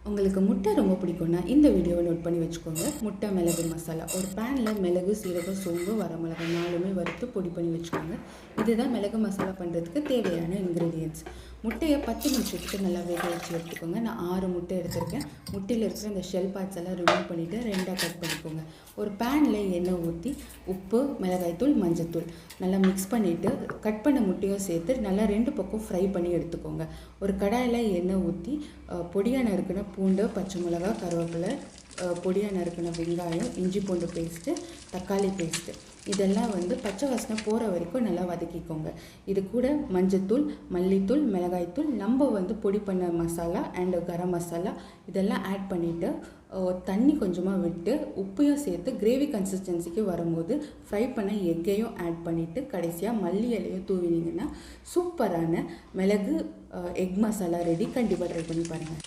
உங்களுக்கு முட்டை ரொம்ப பிடிக்கும்னா இந்த வீடியோவை நோட் பண்ணி வச்சுக்கோங்க. முட்டை மிளகு மசாலா. ஒரு பேனில் மிளகு, சீரகம், சோம்பு, வரமிளகா 4மே வறுத்து பொடி பண்ணி வச்சுக்கோங்க. இதுதான் மிளகு மசாலா பண்ணுறதுக்கு தேவையான இன்க்ரீடியன்ட்ஸ். முட்டையை 10 நிமிஷத்துக்கு நல்லா வேக வச்சு எடுத்துக்கோங்க. நான் 6 முட்டை எடுத்திருக்கேன். முட்டையில் இருக்கிற இந்த ஷெல் பார்ட்ஸ் எல்லாம் ரிமூவ் பண்ணிவிட்டு 2ஆக கட் பண்ணிக்கோங்க. ஒரு பேனில் எண்ணெய் ஊற்றி உப்பு, மிளகாய்த்தூள், மஞ்சத்தூள் நல்லா மிக்ஸ் பண்ணிவிட்டு கட் பண்ண முட்டையும் சேர்த்து நல்லா 2 பக்கம் ஃப்ரை பண்ணி எடுத்துக்கோங்க. ஒரு கடாயில் எண்ணெய் ஊற்றி பொடியாக நறுக்கின பூண்டு, பச்சை மிளகா, கருவேப்பிலை, பொடியாக நறுக்கின வெங்காயம், இஞ்சி பூண்டு பேஸ்ட்டு, தக்காளி பேஸ்ட்டு இதெல்லாம் பச்சை வாசனை போகிற வரைக்கும் நல்லா வதக்கிக்கோங்க. இது கூட மஞ்சத்தூள், மல்லித்தூள், மிளகாய்த்தூள், நம்ம பொடி பண்ண மசாலா அண்டு கரம் மசாலா இதெல்லாம் ஆட் பண்ணிவிட்டு தண்ணி கொஞ்சமாக விட்டு உப்பையும் சேர்த்து கிரேவி கன்சிஸ்டன்சிக்கு வரும்போது ஃப்ரை பண்ண எக்கையும் ஆட் பண்ணிவிட்டு கடைசியாக மல்லி இலையும் தூவினீங்கன்னா சூப்பரான மிளகு எக் மசாலா ரெடி. கண்டிப்பாக ட்ரை பண்ணி பாருங்கள்.